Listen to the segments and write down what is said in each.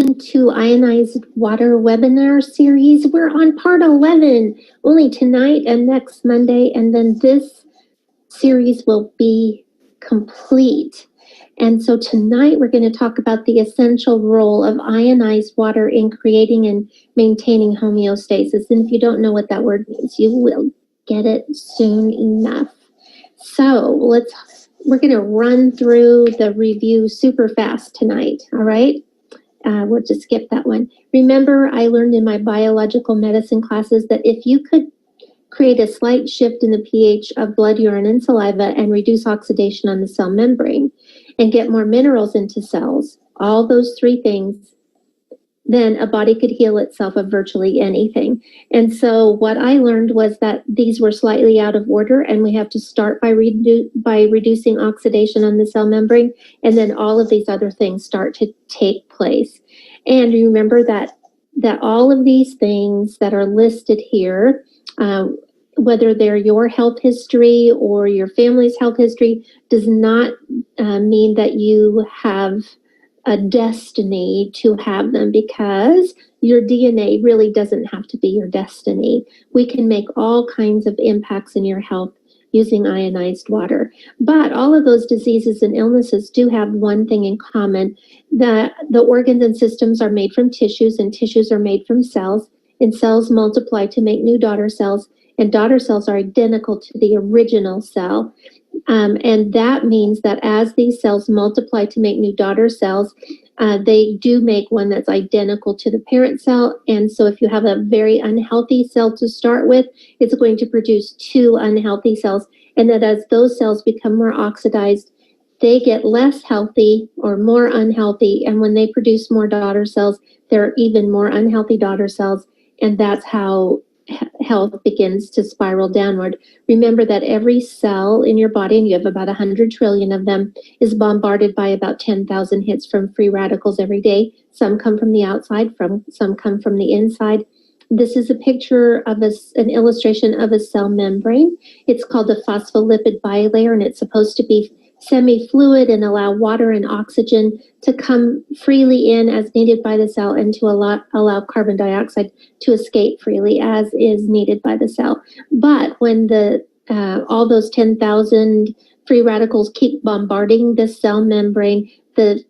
welcome to Ionized Water webinar series. We're on part 11, only tonight and next Monday, and then this series will be complete. And so tonight we're going to talk about the essential role of ionized water in creating and maintaining homeostasis. And if you don't know what that word means, you will get it soon enough. So we're going to run through the review super fast tonight, all right? We'll just skip that one. Remember, I learned in my biological medicine classes that if you could create a slight shift in the pH of blood, urine, and saliva and reduce oxidation on the cell membrane and get more minerals into cells, all those three things, then a body could heal itself of virtually anything. And so what I learned was that these were slightly out of order, and we have to start by reducing oxidation on the cell membrane, and then all of these other things start to take place. And remember that all of these things that are listed here, whether they're your health history or your family's health history, does not mean that you have a destiny to have them, because your DNA really doesn't have to be your destiny. We can make all kinds of impacts in your health using ionized water. But all of those diseases and illnesses do have one thing in common, that the organs and systems are made from tissues, and tissues are made from cells, and cells multiply to make new daughter cells, and daughter cells are identical to the original cell. And that means that as these cells multiply to make new daughter cells, they do make one that's identical to the parent cell. And so if you have a very unhealthy cell to start with, it's going to produce two unhealthy cells. And that as those cells become more oxidized, they get less healthy or more unhealthy. And when they produce more daughter cells, there are even more unhealthy daughter cells. And that's how health begins to spiral downward. Remember that every cell in your body, and you have about 100 trillion of them, is bombarded by about 10,000 hits from free radicals every day. Some come from the outside, some come from the inside. This is a picture of an illustration of a cell membrane. It's called a phospholipid bilayer, and it's supposed to be semi-fluid and allow water and oxygen to come freely in as needed by the cell, and to allow carbon dioxide to escape freely as is needed by the cell. But when all those 10,000 free radicals keep bombarding the cell membrane, the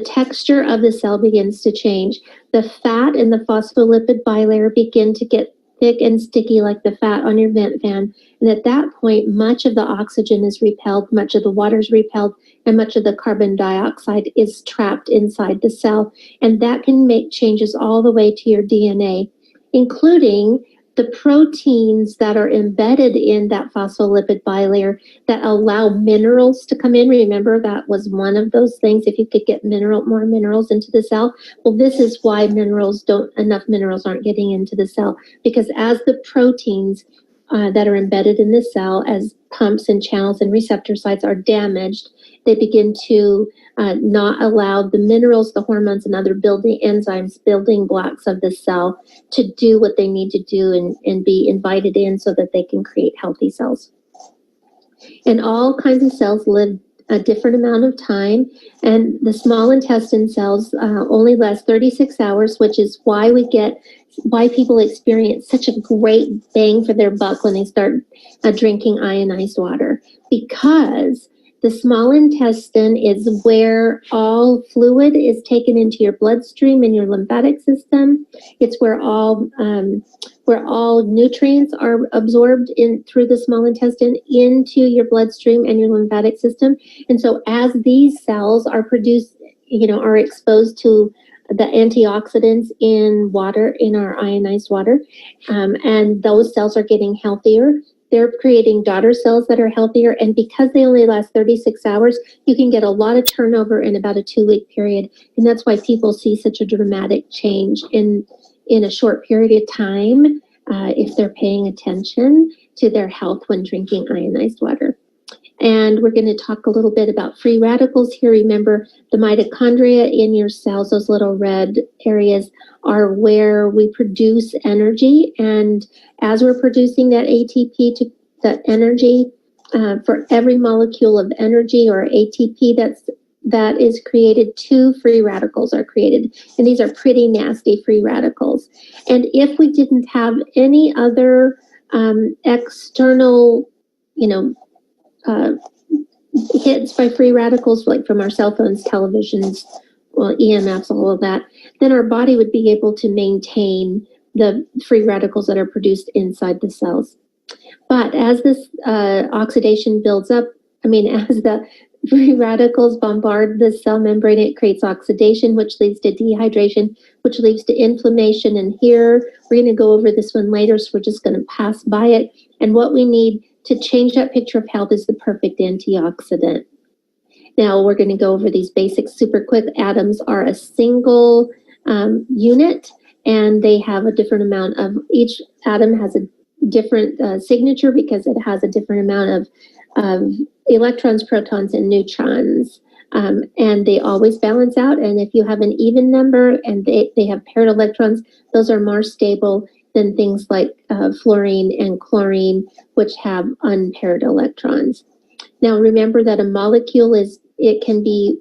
texture of the cell begins to change. The fat in the phospholipid bilayer begin to get thick and sticky like the fat on your vent fan. And at that point, much of the oxygen is repelled, much of the water is repelled, and much of the carbon dioxide is trapped inside the cell. And that can make changes all the way to your DNA, including the proteins that are embedded in that phospholipid bilayer that allow minerals to come in. Remember, that was one of those things. If you could get more minerals into the cell, well, this is why enough minerals aren't getting into the cell, because as the proteins that are embedded in the cell, as pumps and channels and receptor sites are damaged, they begin to not allow the minerals, the hormones, and other building blocks of the cell to do what they need to do and be invited in so that they can create healthy cells. And all kinds of cells live a different amount of time, and the small intestine cells only last 36 hours, which is why people experience such a great bang for their buck when they start drinking ionized water, because the small intestine is where all fluid is taken into your bloodstream and your lymphatic system. It's where all nutrients are absorbed through the small intestine into your bloodstream and your lymphatic system. And so as these cells are exposed to the antioxidants in water, in our ionized water, and those cells are getting healthier, they're creating daughter cells that are healthier. And because they only last 36 hours, you can get a lot of turnover in about a 2-week period. And that's why people see such a dramatic change in a short period of time if they're paying attention to their health when drinking ionized water. And we're going to talk a little bit about free radicals here. Remember, the mitochondria in your cells, those little red areas, are where we produce energy. And as we're producing that ATP, that energy, for every molecule of energy or ATP that's that is created, 2 free radicals are created. And these are pretty nasty free radicals. And if we didn't have any other external, hits by free radicals, like from our cell phones, televisions, well, EMFs, all of that, then our body would be able to maintain the free radicals that are produced inside the cells. But as this oxidation builds up, as the free radicals bombard the cell membrane, it creates oxidation, which leads to dehydration, which leads to inflammation. And here, we're going to go over this one later, so we're just going to pass by it. And what we need to change that picture of health is the perfect antioxidant. Now, we're going to go over these basics super quick. Atoms are a single unit, and they have a different amount of, each atom has a different signature because it has a different amount of electrons, protons, and neutrons. And they always balance out. And if you have an even number and they have paired electrons, those are more stable than things like fluorine and chlorine, which have unpaired electrons. Now, remember that a molecule can be,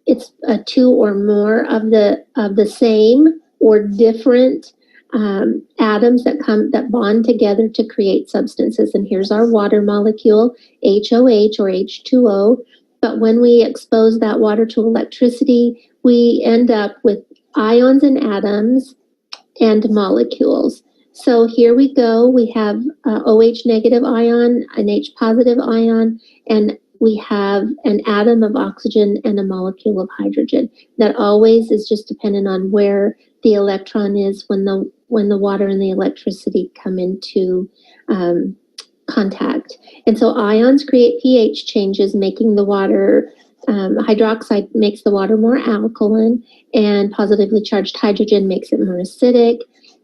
it's 2 or more of the same or different atoms that bond together to create substances. And here's our water molecule, HOH or H2O. But when we expose that water to electricity, we end up with ions and atoms and molecules. So here we go. We have OH negative ion, an H positive ion, and we have an atom of oxygen and a molecule of hydrogen. That always is just dependent on where the electron is when the water and the electricity come into contact. And so ions create pH changes, making the water, hydroxide makes the water more alkaline, and positively charged hydrogen makes it more acidic.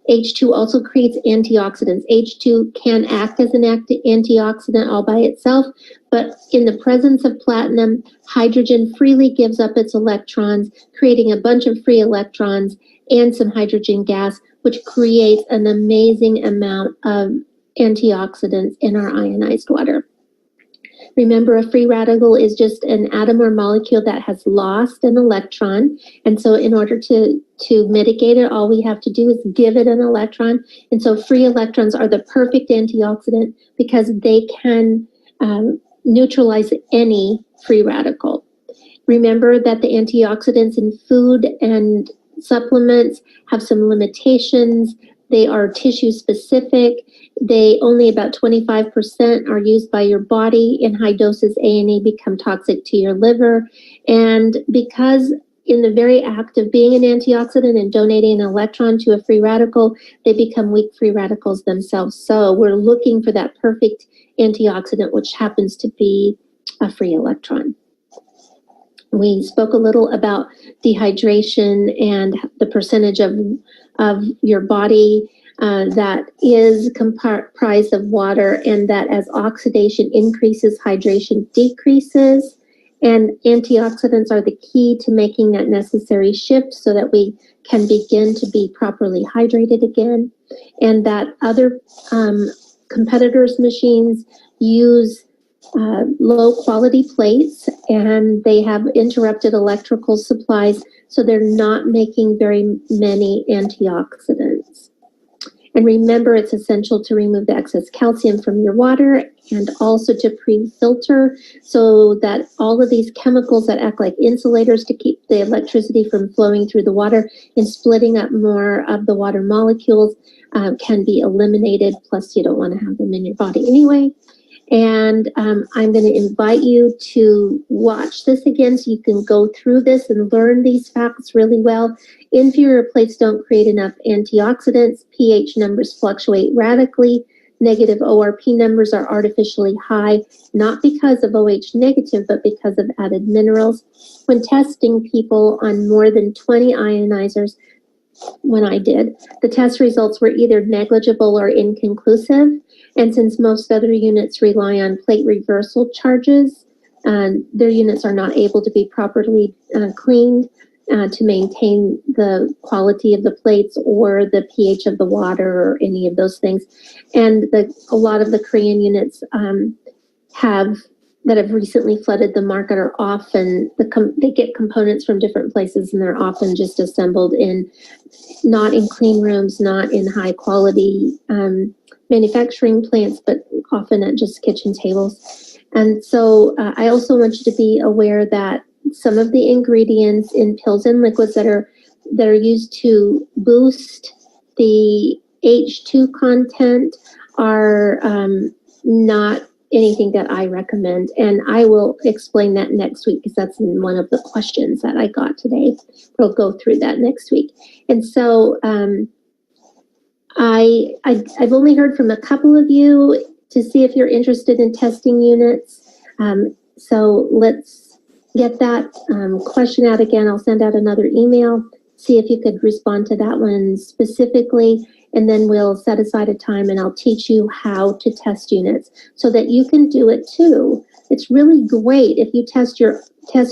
H2 also creates antioxidants. H2 can act as an antioxidant all by itself, but in the presence of platinum, hydrogen freely gives up its electrons, creating a bunch of free electrons and some hydrogen gas, which creates an amazing amount of antioxidants in our ionized water. Remember, a free radical is just an atom or molecule that has lost an electron. And so in order to mitigate it, all we have to do is give it an electron. And so free electrons are the perfect antioxidant because they can neutralize any free radical. Remember that the antioxidants in food and supplements have some limitations. They are tissue specific. They only about 25% are used by your body. In high doses, A&E become toxic to your liver. And because in the very act of being an antioxidant and donating an electron to a free radical, they become weak free radicals themselves. So we're looking for that perfect antioxidant, which happens to be a free electron. We spoke a little about dehydration and the percentage of your body that is comprised of water, and that as oxidation increases, hydration decreases. And antioxidants are the key to making that necessary shift so that we can begin to be properly hydrated again. And that other competitors' machines use low quality plates, and they have interrupted electrical supplies, so they're not making very many antioxidants. And remember, it's essential to remove the excess calcium from your water and also to pre-filter so that all of these chemicals that act like insulators to keep the electricity from flowing through the water and splitting up more of the water molecules can be eliminated. Plus, you don't want to have them in your body anyway. And I'm going to invite you to watch this again so you can go through this and learn these facts really well. Inferior plates don't create enough antioxidants. pH numbers fluctuate radically. Negative ORP numbers are artificially high, not because of OH negative, but because of added minerals. When testing people on more than 20 ionizers, when I did, the test results were either negligible or inconclusive. And since most other units rely on plate reversal charges, their units are not able to be properly cleaned to maintain the quality of the plates or the pH of the water or any of those things. And a lot of the Korean units have that have recently flooded the market are often, they get components from different places, and they're often just assembled not in clean rooms, not in high quality manufacturing plants, but often at just kitchen tables. And so I also want you to be aware that some of the ingredients in pills and liquids that are used to boost the H2 content are not anything that I recommend. And I will explain that next week, because that's in one of the questions that I got today. We'll go through that next week. And so I've only heard from a couple of you to see if you're interested in testing units. So let's get that question out again. I'll send out another email, see if you could respond to that one specifically, and then we'll set aside a time and I'll teach you how to test units so that you can do it too. It's really great if you test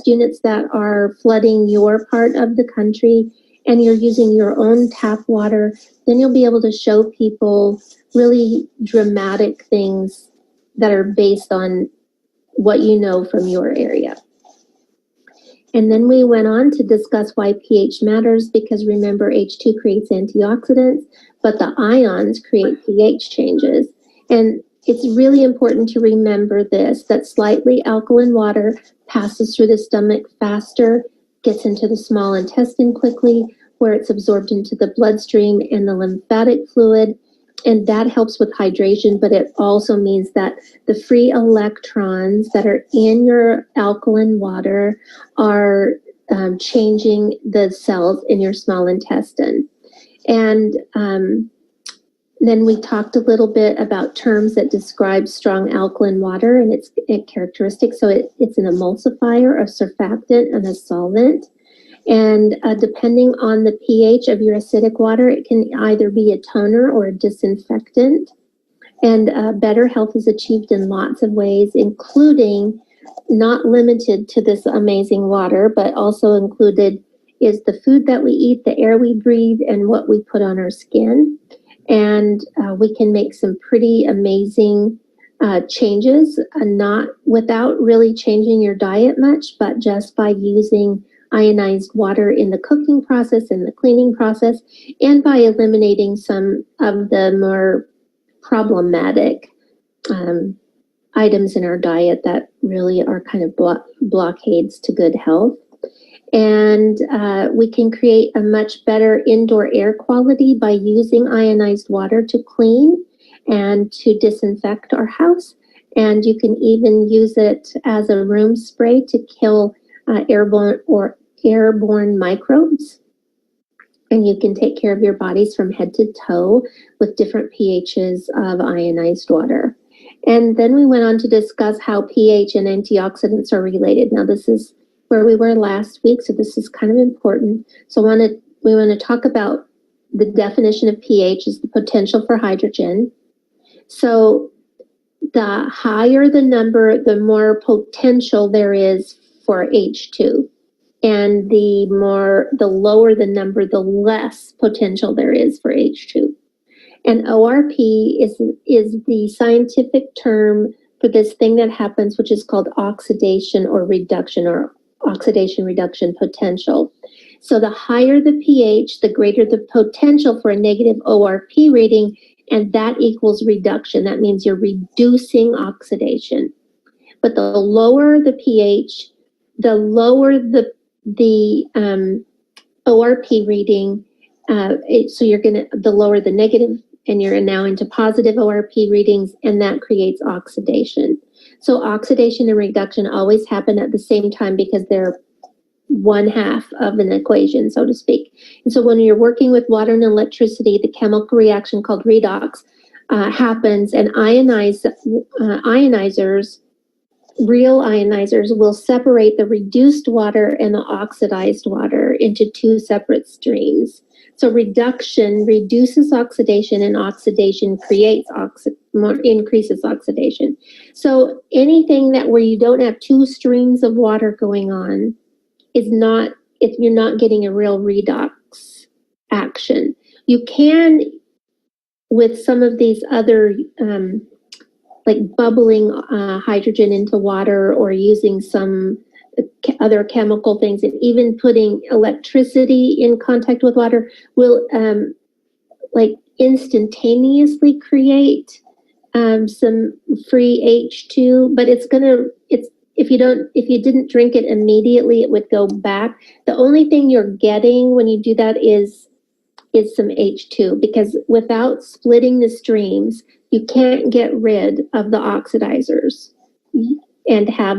units that are flooding your part of the country and you're using your own tap water. Then you'll be able to show people really dramatic things that are based on what you know from your area. And then we went on to discuss why pH matters, because remember, H2 creates antioxidants, but the ions create pH changes. And it's really important to remember this, that slightly alkaline water passes through the stomach faster, gets into the small intestine quickly, where it's absorbed into the bloodstream and the lymphatic fluid. And that helps with hydration, but it also means that the free electrons that are in your alkaline water are changing the cells in your small intestine. And then we talked a little bit about terms that describe strong alkaline water and its characteristics. So it's an emulsifier, a surfactant, and a solvent. And depending on the pH of your acidic water, it can either be a toner or a disinfectant. And better health is achieved in lots of ways, including, not limited to this amazing water, but also included is the food that we eat, the air we breathe, and what we put on our skin. And we can make some pretty amazing changes, not without really changing your diet much, but just by using ionized water in the cooking process, in the cleaning process, and by eliminating some of the more problematic items in our diet that really are kind of blockades to good health. And we can create a much better indoor air quality by using ionized water to clean and to disinfect our house. And you can even use it as a room spray to kill airborne microbes. And you can take care of your bodies from head to toe with different pHs of ionized water. And then we went on to discuss how pH and antioxidants are related. Now, this is where we were last week, so this is kind of important. So we want to talk about the definition of pH is the potential for hydrogen. So the higher the number, the more potential there is for H2. And the lower the number, the less potential there is for H2. And ORP is the scientific term for this thing that happens, which is called oxidation or oxidation reduction potential. So the higher the pH, the greater the potential for a negative ORP reading, and that equals reduction. That means you're reducing oxidation. But the lower the pH, the lower the ORP reading, so the lower the negative, and you're now into positive ORP readings, and that creates oxidation. So oxidation and reduction always happen at the same time because they're one half of an equation, so to speak. And so when you're working with water and electricity, the chemical reaction called redox happens, and real ionizers will separate the reduced water and the oxidized water into two separate streams. So reduction reduces oxidation, and oxidation creates increases oxidation. So anything where you don't have two streams of water going on is not, if you're not getting a real redox action. You can, with some of these other like bubbling hydrogen into water, or using some other chemical things, and even putting electricity in contact with water will like instantaneously create some free H2, but it's if you didn't drink it immediately, it would go back. The only thing you're getting when you do that is some H2, because without splitting the streams, you can't get rid of the oxidizers and have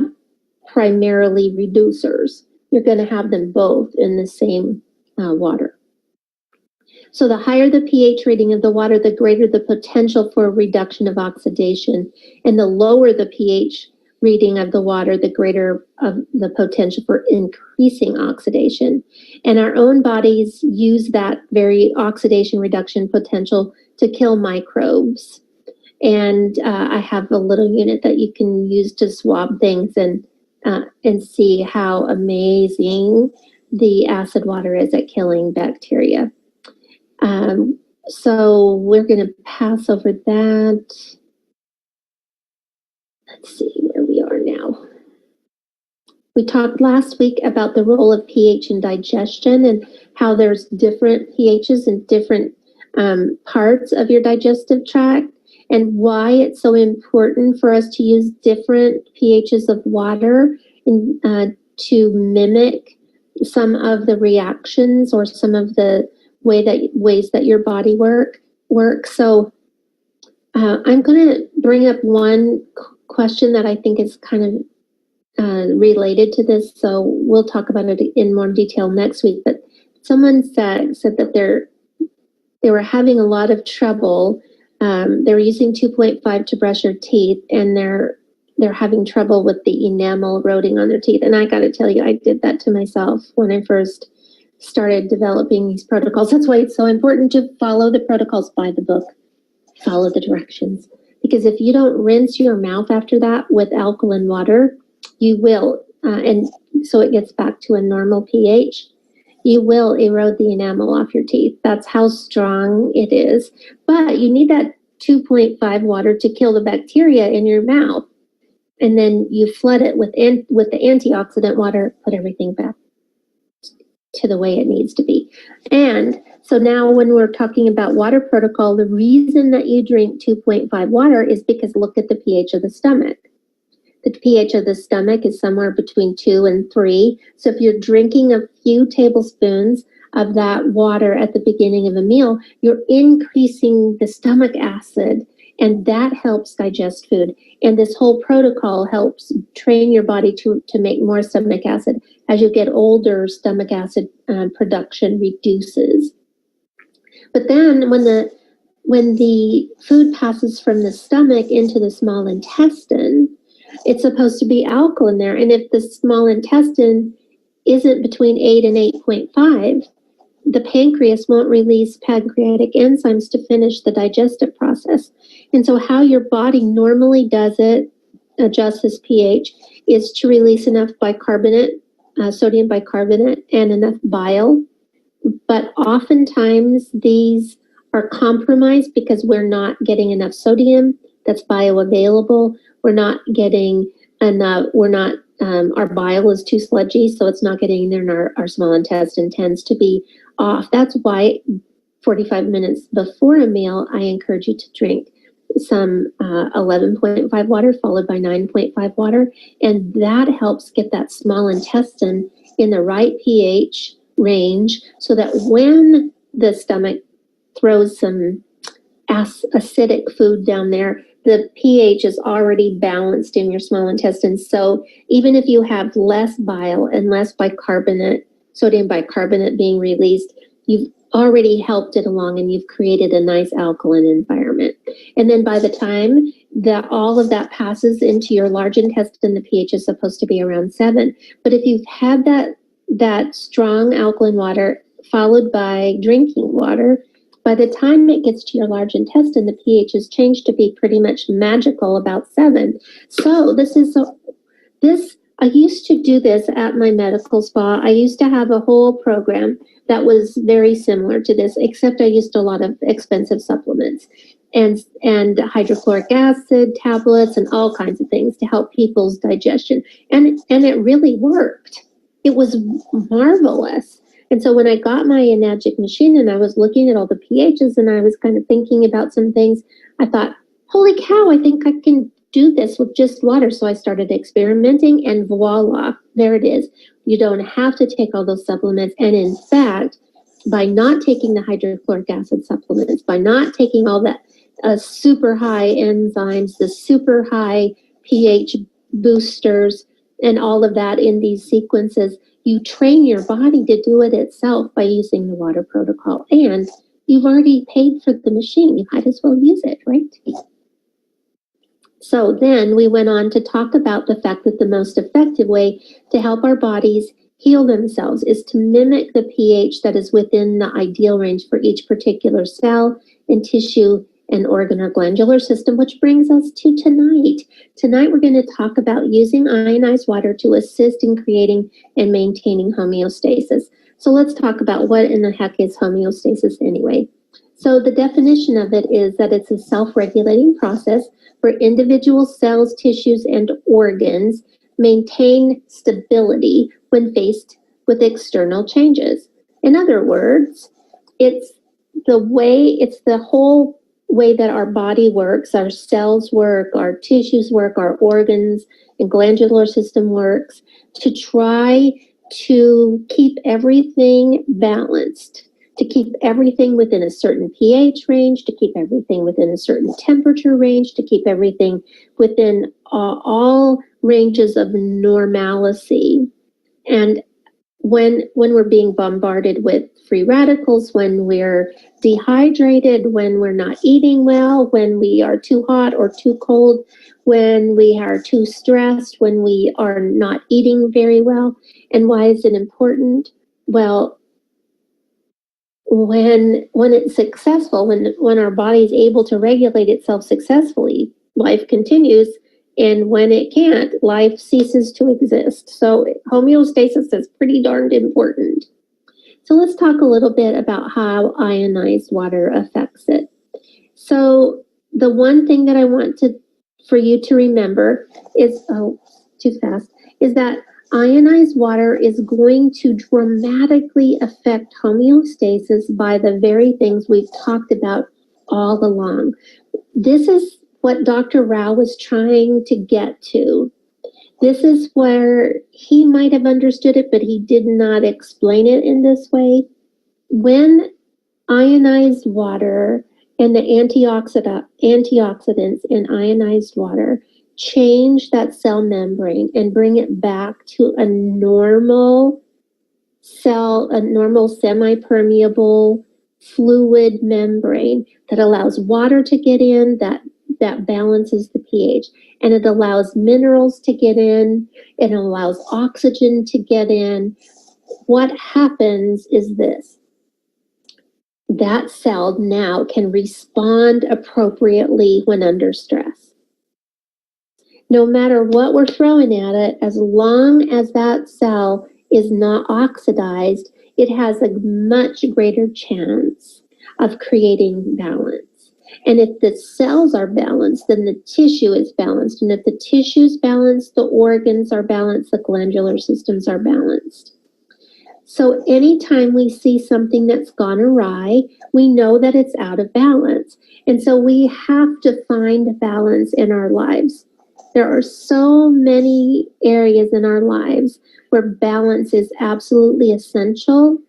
primarily reducers. You're going to have them both in the same water. So the higher the pH rating of the water, the greater the potential for reduction of oxidation, and the lower the pH reading of the water, the greater of the potential for increasing oxidation. And our own bodies use that very oxidation reduction potential to kill microbes. And I have a little unit that you can use to swab things and see how amazing the acid water is at killing bacteria. So we're going to pass over that. Let's see where we are now. We talked last week about the role of pH in digestion and how there's different pHs in different parts of your digestive tract, and why it's so important for us to use different pHs of water to mimic some of the reactions or some of the ways that your body works. So I'm going to bring up one question that I think is kind of related to this, so we'll talk about it in more detail next week. But someone said that they were having a lot of trouble. They were using 2.5 to brush their teeth, and they're having trouble with the enamel eroding on their teeth. And I got to tell you, I did that to myself when I first started developing these protocols. That's why it's so important to follow the protocols by the book, follow the directions. Because if you don't rinse your mouth after that with alkaline water, you will, and so it gets back to a normal pH, you will erode the enamel off your teeth. That's how strong it is. But you need that 2.5 water to kill the bacteria in your mouth. And then you flood it with the antioxidant water, put everything back to the way it needs to be. And so now when we're talking about water protocol, the reason that you drink 2.5 water is because look at the pH of the stomach. The pH of the stomach is somewhere between 2 and 3. So if you're drinking a few tablespoons of that water at the beginning of a meal, you're increasing the stomach acid, and that helps digest food. And this whole protocol helps train your body to make more stomach acid. As you get older, stomach acid production reduces. But then when the food passes from the stomach into the small intestine, it's supposed to be alkaline there. And if the small intestine isn't between 8 and 8.5, the pancreas won't release pancreatic enzymes to finish the digestive process. And so how your body normally does it, adjusts its pH, is to release enough bicarbonate, sodium bicarbonate, and enough bile. But oftentimes these are compromised because we're not getting enough sodium that's bioavailable. We're not getting enough, our bile is too sludgy, so it's not getting in there, and our small intestine tends to be off. That's why 45 minutes before a meal, I encourage you to drink some 11.5 water followed by 9.5 water, and that helps get that small intestine in the right pH range so that when the stomach throws some acidic food down there, the pH is already balanced in your small intestine. So even if you have less bile and less bicarbonate, sodium bicarbonate being released, you've already helped it along and you've created a nice alkaline environment. And then by the time that all of that passes into your large intestine, the pH is supposed to be around 7. But if you've had that strong alkaline water followed by drinking water, by the time it gets to your large intestine, the pH has changed to be pretty much magical, about 7. So I used to do this at my medical spa. I used to have a whole program that was very similar to this, except I used a lot of expensive supplements. and hydrochloric acid tablets and all kinds of things to help people's digestion. And it really worked. It was marvelous. And so when I got my Enagic machine and I was looking at all the pHs and I was kind of thinking about some things, I thought, holy cow, I think I can do this with just water. So I started experimenting and voila, there it is. You don't have to take all those supplements. And in fact, by not taking the hydrochloric acid supplements, by not taking all that super high enzymes, the super high pH boosters, and all of that in these sequences, you train your body to do it itself by using the water protocol. And you've already paid for the machine. You might as well use it, right? So then we went on to talk about the fact that the most effective way to help our bodies heal themselves is to mimic the pH that is within the ideal range for each particular cell and tissue and organ or glandular system, which brings us to tonight. Tonight, we're going to talk about using ionized water to assist in creating and maintaining homeostasis. So let's talk about what in the heck is homeostasis anyway. So the definition of it is that it's a self-regulating process where individual cells, tissues, and organs maintain stability when faced with external changes. In other words, it's the whole way that our body works, our cells work, our tissues work, our organs and glandular system works, to try to keep everything balanced, to keep everything within a certain pH range, to keep everything within a certain temperature range, to keep everything within all ranges of normalcy. And when we're being bombarded with free radicals, when we're dehydrated, when we're not eating well, when we are too hot or too cold, when we are too stressed, when we are not eating very well. And why is it important? Well, when it's successful, when our body is able to regulate itself successfully, life continues. And when it can't, life ceases to exist. So homeostasis is pretty darned important. So let's talk a little bit about how ionized water affects it. So the one thing that I want for you to remember is, is that ionized water is going to dramatically affect homeostasis by the very things we've talked about all along. This is what Dr. Rao was trying to get to. This is where he might have understood it, but he did not explain it in this way. When ionized water and the antioxidants in ionized water change that cell membrane and bring it back to a normal cell, a normal semi-permeable fluid membrane that allows water to get in, that balances the pH, and it allows minerals to get in, it allows oxygen to get in. What happens is this: that cell now can respond appropriately when under stress. No matter what we're throwing at it, as long as that cell is not oxidized, it has a much greater chance of creating balance. And if the cells are balanced, then the tissue is balanced. And if the tissue is balanced, the organs are balanced, the glandular systems are balanced. So anytime we see something that's gone awry, we know that it's out of balance. And so we have to find balance in our lives. There are so many areas in our lives where balance is absolutely essential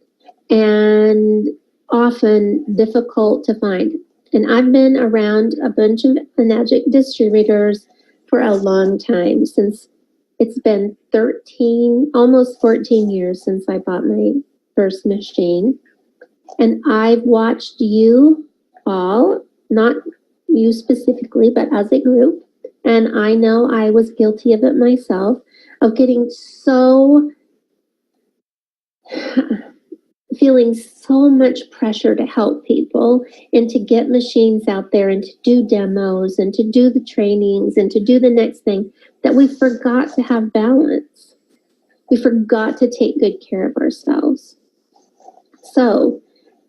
and often difficult to find. And I've been around a bunch of Enagic distributors for a long time, since it's been 13, almost 14 years since I bought my first machine. And I've watched you all, not you specifically, but as a group. And I know I was guilty of it myself, of getting feeling so much pressure to help people and to get machines out there and to do demos and to do the trainings and to do the next thing, that we forgot to have balance. We forgot to take good care of ourselves. So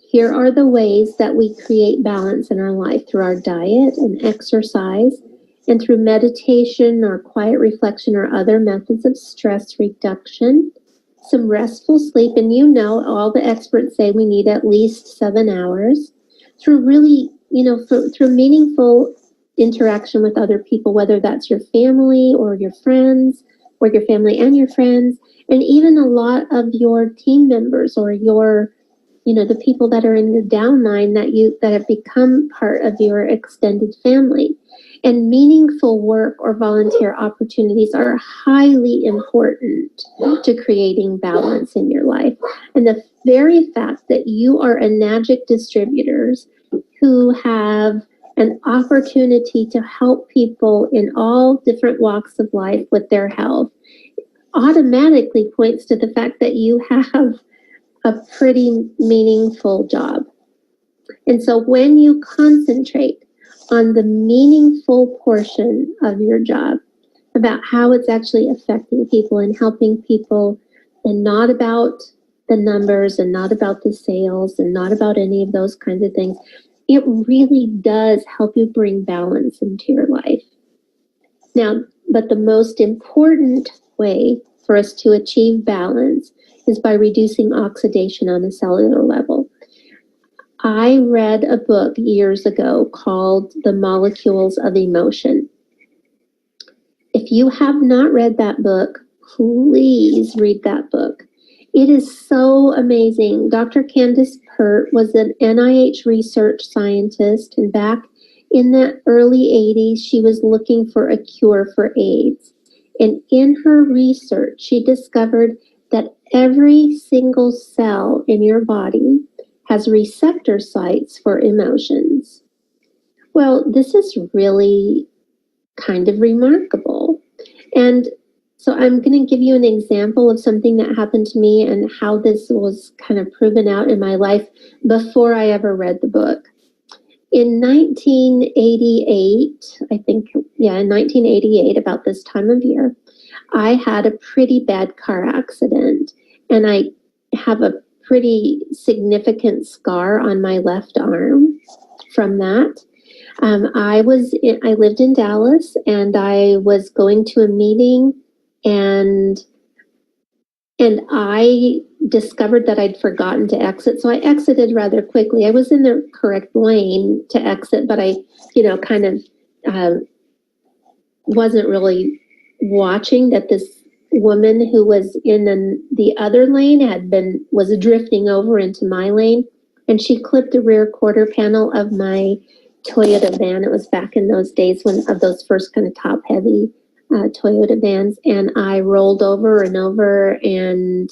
Here are the ways that we create balance in our life through our diet and exercise, and through meditation or quiet reflection or other methods of stress reduction, some restful sleep, and you know, all the experts say we need at least 7 hours, through really, through meaningful interaction with other people, whether that's your family or your friends, or your family and your friends, and even a lot of your team members or your, the people that are in your downline that have become part of your extended family. And meaningful work or volunteer opportunities are highly important to creating balance in your life. And the very fact that you are enagic distributors who have an opportunity to help people in all different walks of life with their health automatically points to the fact that you have a pretty meaningful job. And so when you concentrate on the meaningful portion of your job, about how it's actually affecting people and helping people, and not about the numbers and not about the sales and not about any of those kinds of things, it really does help you bring balance into your life. Now, but the most important way for us to achieve balance is by reducing oxidation on a cellular level. I read a book years ago called The Molecules of Emotion. If you have not read that book, please read that book. It is so amazing. Dr. Candace Pert was an NIH research scientist, and back in the early 80s, she was looking for a cure for AIDS. And in her research, she discovered that every single cell in your body has receptor sites for emotions. Well, this is really kind of remarkable. And so I'm going to give you an example of something that happened to me and how this was kind of proven out in my life before I ever read the book. In 1988, in 1988, about this time of year, I had a pretty bad car accident, and I have a pretty significant scar on my left arm from that. I lived in Dallas, and I was going to a meeting, and I discovered that I'd forgotten to exit, so I exited rather quickly. I was in the correct lane to exit, but I, kind of wasn't really watching that this woman who was in the other lane was drifting over into my lane, and she clipped the rear quarter panel of my Toyota van. It was back in those days of those first kind of top heavy Toyota vans, and I rolled over, and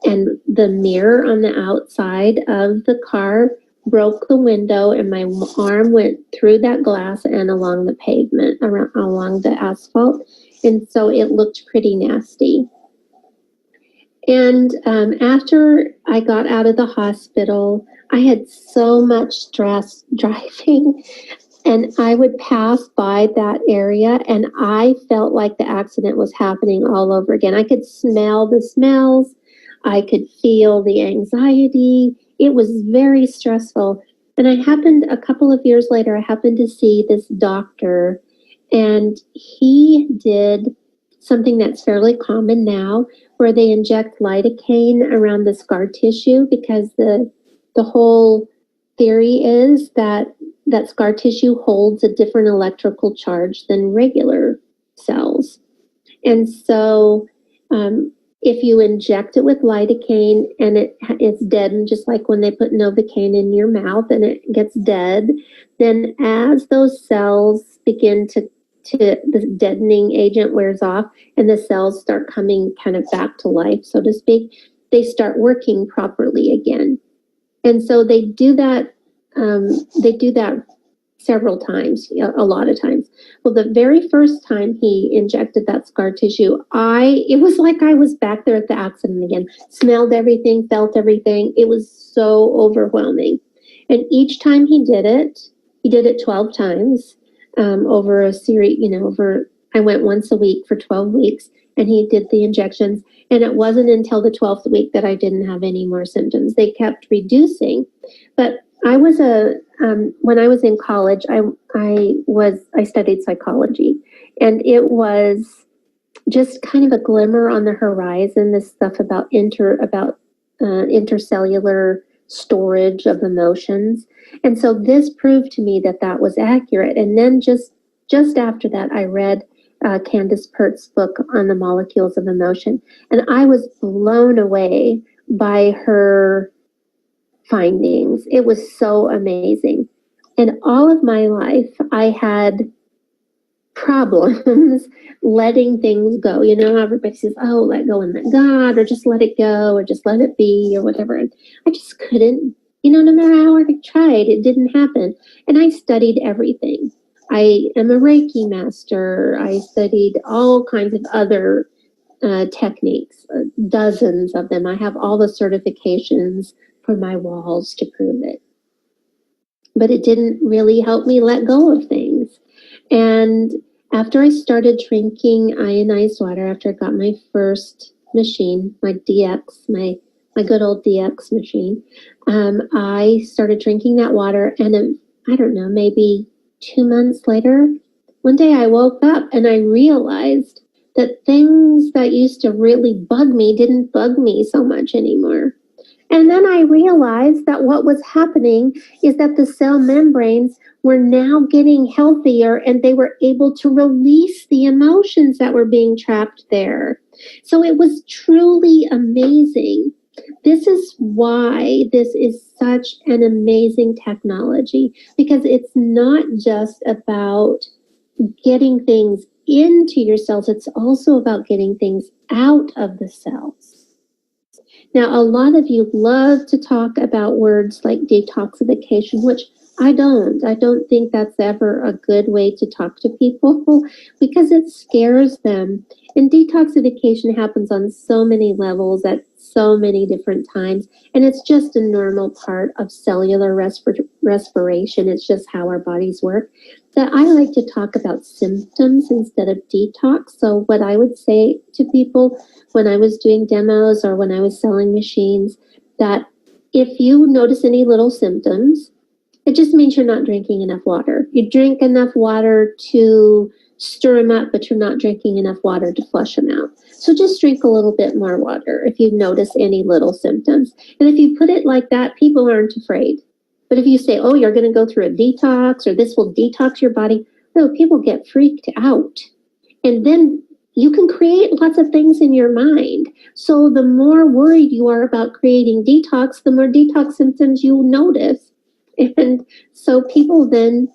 the mirror on the outside of the car broke the window, and my arm went through that glass and along the pavement, along the asphalt, and so it looked pretty nasty. And after I got out of the hospital, I had so much stress driving, and I would pass by that area, and I felt like the accident was happening all over again. I could smell the smells. I could feel the anxiety. It was very stressful. And a couple of years later, I happened to see this doctor, and he did something that's fairly common now, where they inject lidocaine around the scar tissue, because the whole theory is that scar tissue holds a different electrical charge than regular cells. And so if you inject it with lidocaine and it's deadened, just like when they put Novocaine in your mouth and it gets dead, then as those cells begin to the deadening agent wears off and the cells start coming kind of back to life, so to speak, they start working properly again. And so they do that several times, a lot of times. Well, the very first time he injected that scar tissue, it was like I was back there at the accident again. Smelled everything, felt everything. It was so overwhelming. And each time he did it 12 times over a series, I went once a week for 12 weeks. and he did the injections. And it wasn't until the 12th week that I didn't have any more symptoms. They kept reducing. But I was when I was in college, I studied psychology, and it was just kind of a glimmer on the horizon, this stuff about intercellular storage of emotions. And so this proved to me that that was accurate. And then just after that, I read Candace Pert's book on the molecules of emotion, and I was blown away by her findings. It was so amazing. And all of my life, I had problems letting things go. You know, everybody says, oh, let go and let God, or just let it go, or just let it be, or whatever. And I just couldn't, no matter how hard I tried, it didn't happen. And I studied everything. I am a Reiki master. I studied all kinds of other techniques, dozens of them. I have all the certifications for my walls to prove it. But it didn't really help me let go of things. And after I started drinking ionized water, after I got my first machine, my DX, my good old DX machine, I started drinking that water. And then, I don't know, maybe 2 months later, one day I woke up and I realized that things that used to really bug me didn't bug me so much anymore. And then I realized that what was happening is that the cell membranes were now getting healthier, and they were able to release the emotions that were being trapped there. So it was truly amazing. This is why this is such an amazing technology, because it's not just about getting things into your cells, it's also about getting things out of the cells. Now, a lot of you love to talk about words like detoxification, which I don't. I don't think that's ever a good way to talk to people because it scares them. And detoxification happens on so many levels at so many different times. And it's just a normal part of cellular respiration. It's just how our bodies work. That I like to talk about symptoms instead of detox. So what I would say to people when I was doing demos or when I was selling machines, that if you notice any little symptoms, it just means you're not drinking enough water. You drink enough water to stir them up, but you're not drinking enough water to flush them out. So just drink a little bit more water if you notice any little symptoms. And if you put it like that, people aren't afraid. But if you say, oh, you're going to go through a detox, or this will detox your body, no, people get freaked out. And then you can create lots of things in your mind. So the more worried you are about creating detox, the more detox symptoms you notice. And so people then,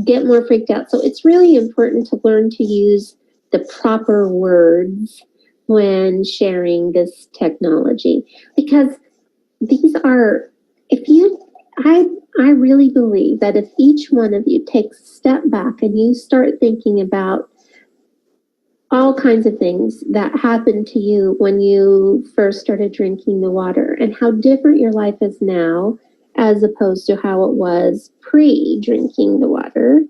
get more freaked out. So it's really important to learn to use the proper words when sharing this technology, because these are, I really believe that if each one of you takes a step back and you start thinking about all kinds of things that happened to you when you first started drinking the water, and how different your life is now as opposed to how it was pre-drinking the water,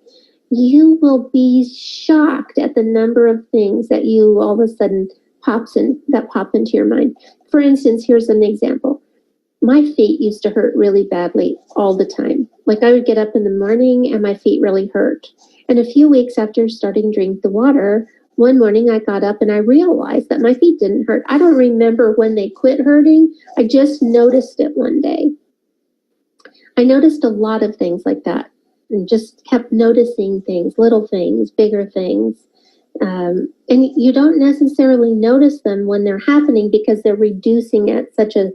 you will be shocked at the number of things that you all of a sudden pop into your mind. For instance, here's an example. My feet used to hurt really badly all the time. Like I would get up in the morning and my feet really hurt. And a few weeks after starting to drink the water, one morning I got up and I realized that my feet didn't hurt. I don't remember when they quit hurting. I just noticed it one day. I noticed a lot of things like that, and just kept noticing things, little things, bigger things. And you don't necessarily notice them when they're happening because they're reducing at such a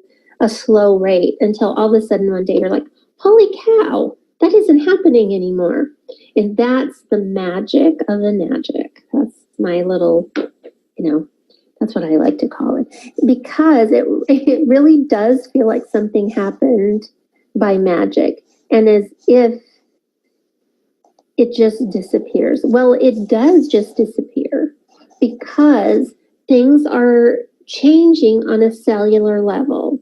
slow rate, until all of a sudden one day you're like, holy cow, that isn't happening anymore. And that's the magic of the magic. That's my little, that's what I like to call it, because it really does feel like something happened by magic, and as if it just disappears. Well, it does just disappear because things are changing on a cellular level.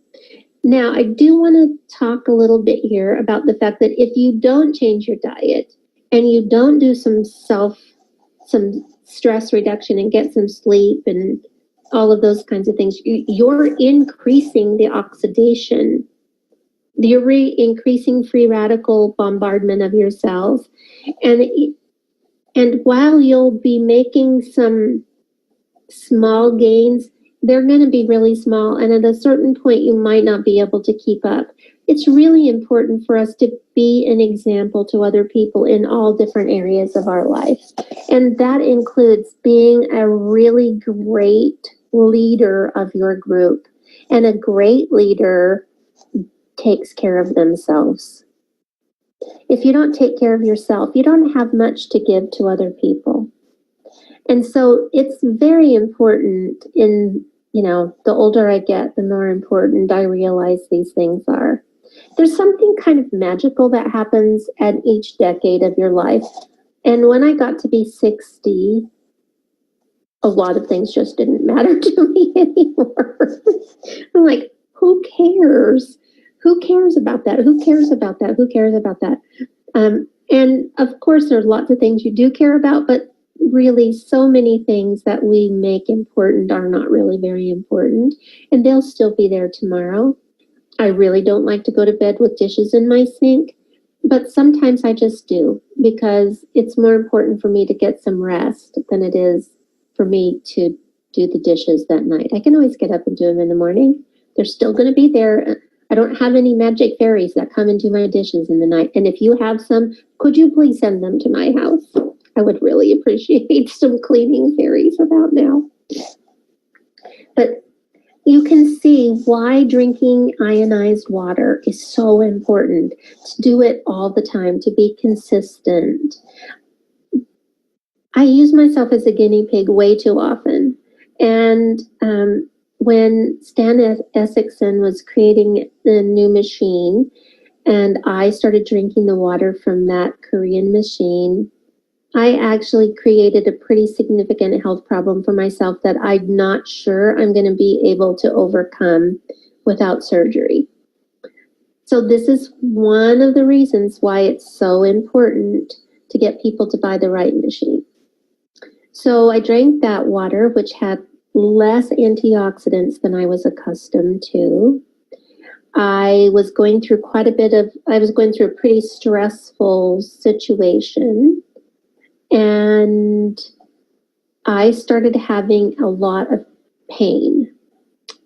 Now, I do want to talk a little bit here about the fact that if you don't change your diet and you don't do some stress reduction and get some sleep and all of those kinds of things, you're increasing the oxidation. You're increasing free radical bombardment of your cells. And while you'll be making some small gains, they're going to be really small. And at a certain point, you might not be able to keep up. It's really important for us to be an example to other people in all different areas of our life. And that includes being a really great leader of your group. And a great leader takes care of themselves. If you don't take care of yourself, you don't have much to give to other people. And so it's very important the older I get, the more important I realize these things are. There's something kind of magical that happens at each decade of your life. And when I got to be 60, a lot of things just didn't matter to me anymore. I'm like, who cares? Who cares about that? Who cares about that? Who cares about that? And of course, there's lots of things you do care about, but really so many things that we make important are not really very important, and they'll still be there tomorrow. I really don't like to go to bed with dishes in my sink, but sometimes I just do because it's more important for me to get some rest than it is for me to do the dishes that night. I can always get up and do them in the morning. They're still going to be there. I don't have any magic fairies that come and do my dishes in the night. And if you have some, could you please send them to my house? I would really appreciate some cleaning fairies about now. But you can see why drinking ionized water is so important. To do it all the time, to be consistent. I use myself as a guinea pig way too often. And when Stan Essexon was creating the new machine, and I started drinking the water from that Korean machine, I actually created a pretty significant health problem for myself that I'm not sure I'm going to be able to overcome without surgery. So this is one of the reasons why it's so important to get people to buy the right machine. So I drank that water, which had less antioxidants than I was accustomed to. I was going through a pretty stressful situation. And I started having a lot of pain.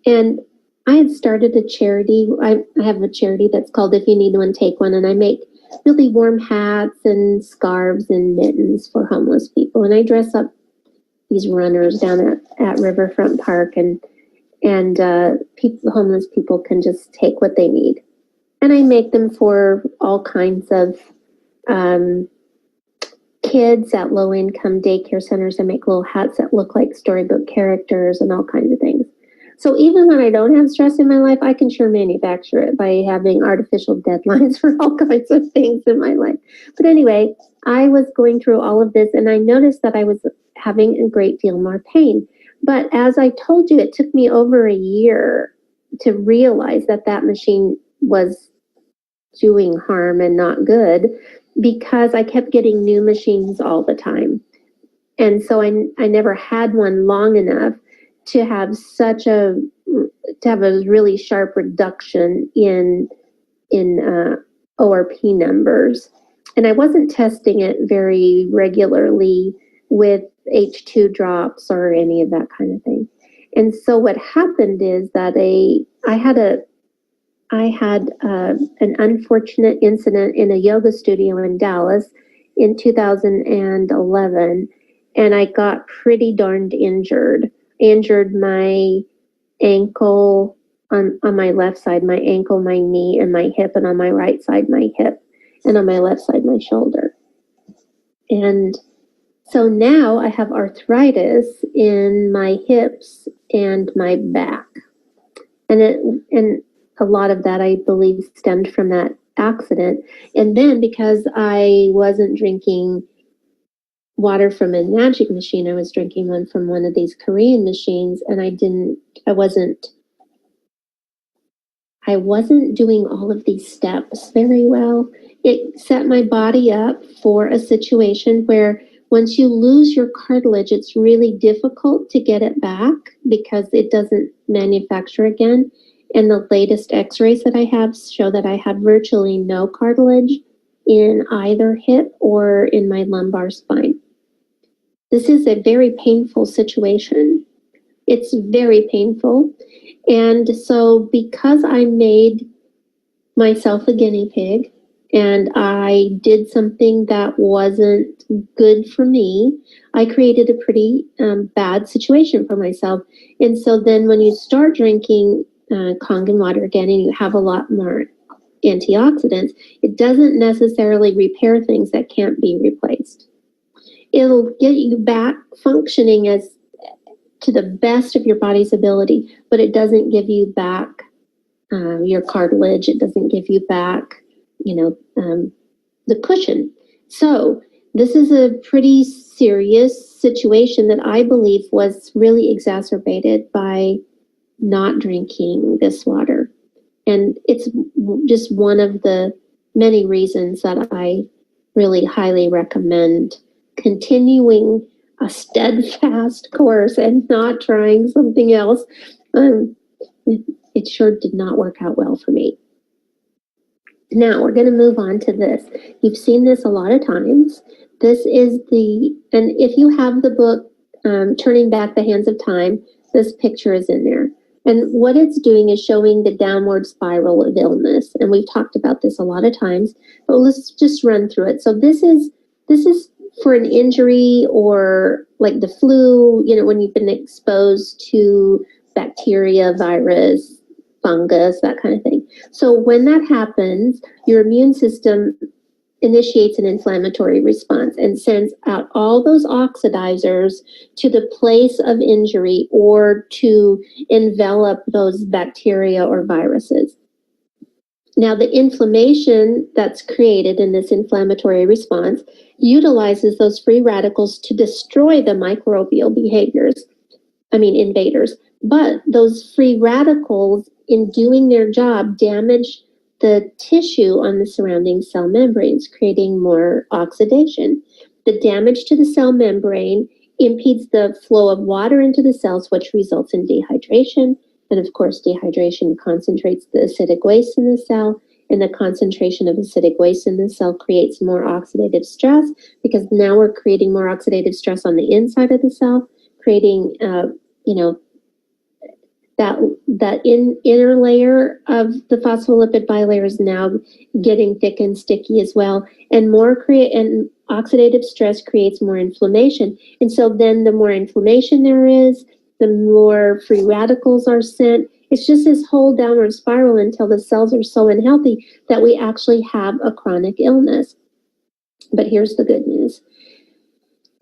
And I had started a charity. I have a charity that's called If You Need One, Take One. And I make really warm hats and scarves and mittens for homeless people. And I dress up these runners down at Riverfront Park. And homeless people can just take what they need. And I make them for all kinds of kids at low-income daycare centers. I make little hats that look like storybook characters and all kinds of things. So even when I don't have stress in my life, I can sure manufacture it by having artificial deadlines for all kinds of things in my life. But anyway, I was going through all of this, and I noticed that I was having a great deal more pain. But as I told you, it took me over a year to realize that machine was doing harm and not good, because I kept getting new machines all the time. And so I never had one long enough to have a really sharp reduction in ORP numbers. And I wasn't testing it very regularly with H2 drops or any of that kind of thing. And so what happened is that I had an unfortunate incident in a yoga studio in Dallas in 2011, and I got pretty darned injured. I injured my ankle on my left side, my ankle, my knee, and my hip, and on my right side, my hip, and on my left side, my shoulder. And so now I have arthritis in my hips and my back. And a lot of that, I believe, stemmed from that accident. And then because I wasn't drinking water from a magic machine, I was drinking one from one of these Korean machines, and I wasn't doing all of these steps very well. It set my body up for a situation where Once you lose your cartilage, it's really difficult to get it back because it doesn't manufacture again. And the latest x-rays that I have show that I have virtually no cartilage in either hip or in my lumbar spine. This is a very painful situation. It's very painful. And so because I made myself a guinea pig and I did something that wasn't good for me, I created a pretty bad situation for myself. And so then when you start drinking Kangen water again and you have a lot more antioxidants, it doesn't necessarily repair things that can't be replaced. It'll get you back functioning as to the best of your body's ability, but it doesn't give you back your cartilage. It doesn't give you back, the cushion. So this is a pretty serious situation that I believe was really exacerbated by not drinking this water. And it's just one of the many reasons that I really highly recommend continuing a steadfast course and not trying something else. It sure did not work out well for me. Now we're going to move on to this. You've seen this a lot of times. This is and if you have the book, Turning Back the Hands of Time, this picture is in there. And what it's doing is showing the downward spiral of illness. And we've talked about this a lot of times, but let's just run through it. So this is for an injury or like the flu, when you've been exposed to bacteria, virus, fungus, that kind of thing. So when that happens, your immune system initiates an inflammatory response and sends out all those oxidizers to the place of injury or to envelop those bacteria or viruses. Now, the inflammation that's created in this inflammatory response utilizes those free radicals to destroy the microbial invaders. But those free radicals, in doing their job, damage the tissue on the surrounding cell membranes, creating more oxidation. The damage to the cell membrane impedes the flow of water into the cells, which results in dehydration. And of course, dehydration concentrates the acidic waste in the cell, and the concentration of acidic waste in the cell creates more oxidative stress, because now we're creating more oxidative stress on the inside of the cell, creating that inner layer of the phospholipid bilayer is now getting thick and sticky as well, and and oxidative stress creates more inflammation. And so then the more inflammation there is, the more free radicals are sent. It's just this whole downward spiral until the cells are so unhealthy that we actually have a chronic illness. But here's the good news.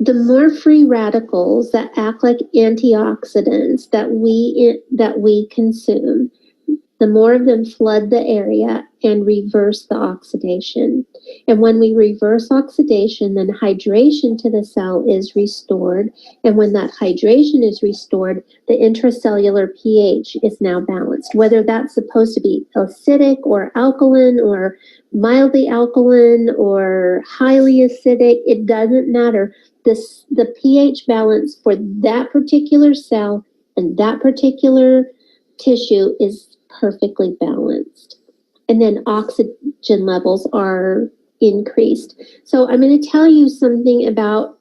The more free radicals that act like antioxidants that we consume, the more of them flood the area and reverse the oxidation. And when we reverse oxidation, then hydration to the cell is restored. And when that hydration is restored, the intracellular pH is now balanced. Whether that's supposed to be acidic or alkaline or mildly alkaline or highly acidic, it doesn't matter. The pH balance for that particular cell and that particular tissue is perfectly balanced. And then oxygen levels are increased. So I'm going to tell you something about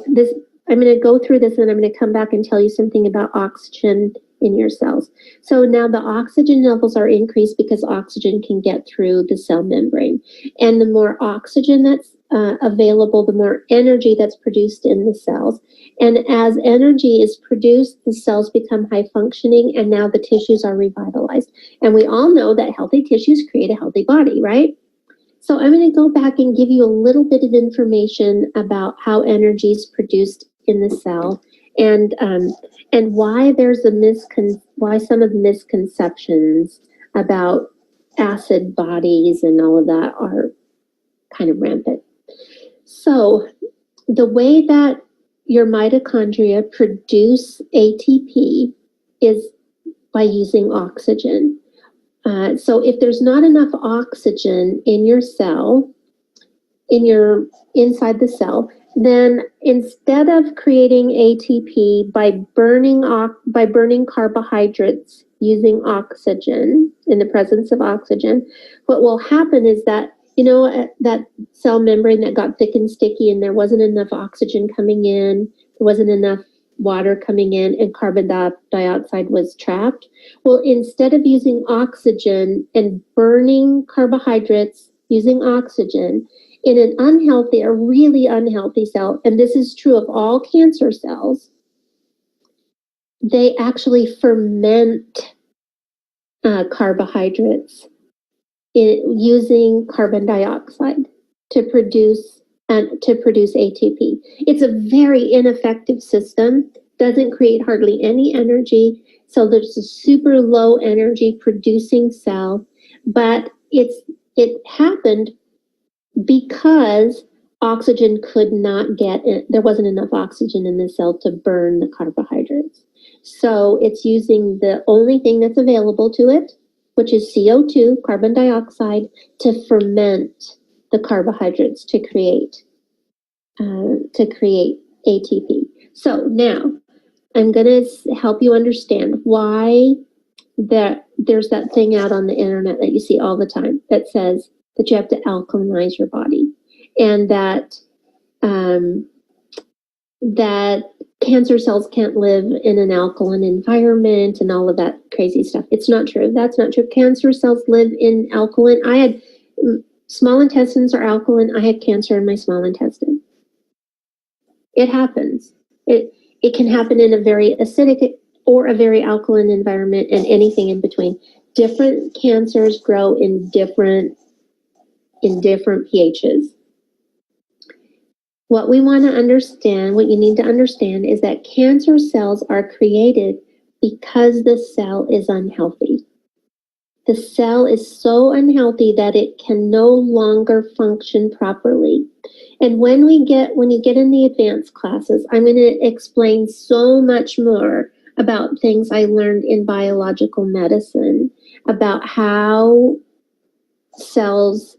this. I'm going to go through this and I'm going to come back and tell you something about oxygen in your cells. So now the oxygen levels are increased because oxygen can get through the cell membrane. And the more oxygen that's available, the more energy that's produced in the cells. And as energy is produced, the cells become high functioning, and now the tissues are revitalized. And we all know that healthy tissues create a healthy body, right? So I'm going to go back and give you a little bit of information about how energy is produced in the cell, and why there's why some of the misconceptions about acid bodies and all of that are kind of rampant. So the way that your mitochondria produce ATP is by using oxygen. So if there's not enough oxygen in your cell, inside the cell, then instead of creating ATP by burning carbohydrates using oxygen, in the presence of oxygen, what will happen is that, that cell membrane that got thick and sticky and there wasn't enough oxygen coming in, there wasn't enough water coming in, and carbon dioxide was trapped. Well, instead of using oxygen and burning carbohydrates using oxygen, in an unhealthy, a really unhealthy cell, and this is true of all cancer cells, they actually ferment carbohydrates using carbon dioxide to produce ATP. It's a very ineffective system, doesn't create hardly any energy, so there's a super low energy producing cell, but it happened because oxygen could not get in, there wasn't enough oxygen in the cell to burn the carbohydrates. So it's using the only thing that's available to it, which is CO2, carbon dioxide, to ferment the carbohydrates to create ATP. So now I'm going to help you understand why there's that thing out on the internet that you see all the time that says that you have to alkalinize your body, and that that cancer cells can't live in an alkaline environment and all of that crazy stuff. It's not true. That's not true. Cancer cells live in alkaline. I had small intestines are alkaline. I had cancer in my small intestine. It happens. It can happen in a very acidic or a very alkaline environment, and anything in between. Different cancers grow in different pHs. What we want to understand, what you need to understand, is that cancer cells are created because the cell is unhealthy. The cell is so unhealthy that it can no longer function properly. And when you get in the advanced classes, I'm going to explain so much more about things I learned in biological medicine, about how cells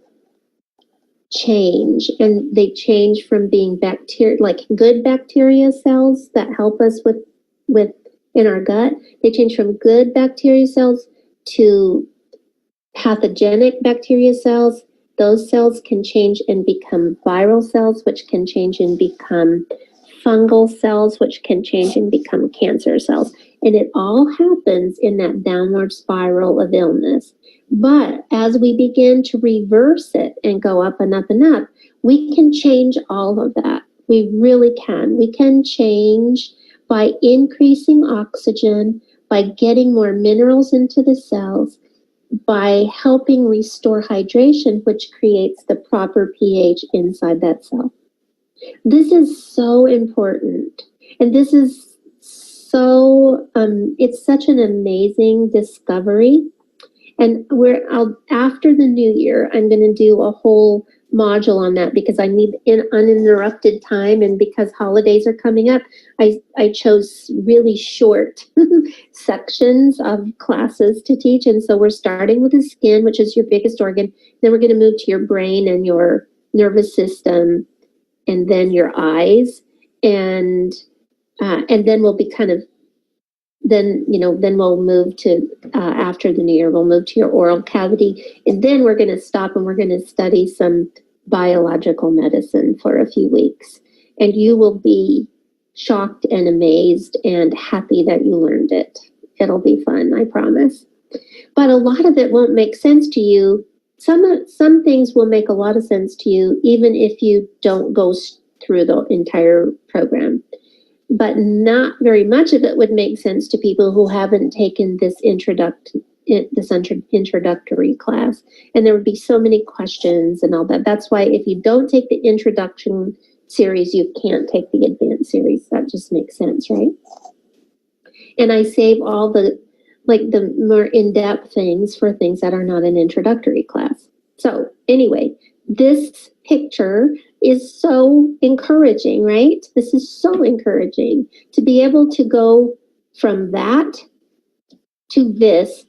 change, and they change from being bacteria, like good bacteria cells that help us with in our gut. They change from good bacteria cells to pathogenic bacteria cells. Those cells can change and become viral cells, which can change and become fungal cells, which can change and become cancer cells. And it all happens in that downward spiral of illness. But as we begin to reverse it and go up and up and up, we can change all of that. We really can. We can change by increasing oxygen, by getting more minerals into the cells, by helping restore hydration, which creates the proper pH inside that cell. This is so important. And this is so, it's such an amazing discovery. And after the new year, I'm going to do a whole module on that because I need uninterrupted time, and because holidays are coming up, I chose really short sections of classes to teach. And so we're starting with the skin, which is your biggest organ. Then we're going to move to your brain and your nervous system, and then your eyes, and then we'll be kind of, then we'll move to, after the new year, we'll move to your oral cavity, and then we're going to stop and we're going to study some biological medicine for a few weeks. And you will be shocked and amazed and happy that you learned it. It'll be fun, I promise. But a lot of it won't make sense to you. Some things will make a lot of sense to you, even if you don't go through the entire program. But not very much of it would make sense to people who haven't taken this introductory class. And there would be so many questions and all that. That's why if you don't take the introduction series, you can't take the advanced series. That just makes sense, right? And I save all the more in-depth things for things that are not an introductory class. So anyway, this picture is so encouraging, right? This is so encouraging to be able to go from that to this.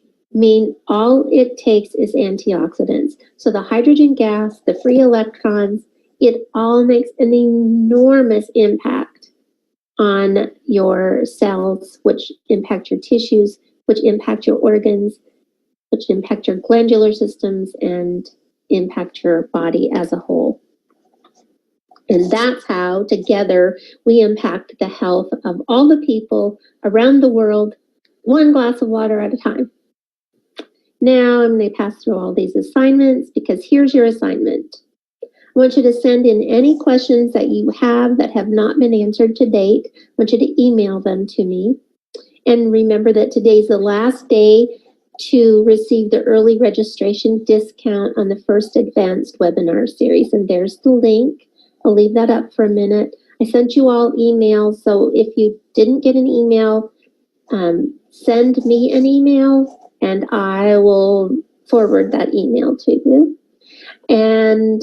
All it takes is antioxidants. So the hydrogen gas, the free electrons, It all makes an enormous impact on your cells, which impact your tissues, which impact your organs, which impact your glandular systems, and impact your body as a whole. And that's how, together, we impact the health of all the people around the world, one glass of water at a time. Now I'm going to pass through all these assignments because here's your assignment. I want you to send in any questions that you have that have not been answered to date. I want you to email them to me. And remember that today's the last day to receive the early registration discount on the first advanced webinar series. And there's the link. I'll leave that up for a minute. I sent you all emails, so if you didn't get an email, send me an email and I will forward that email to you. And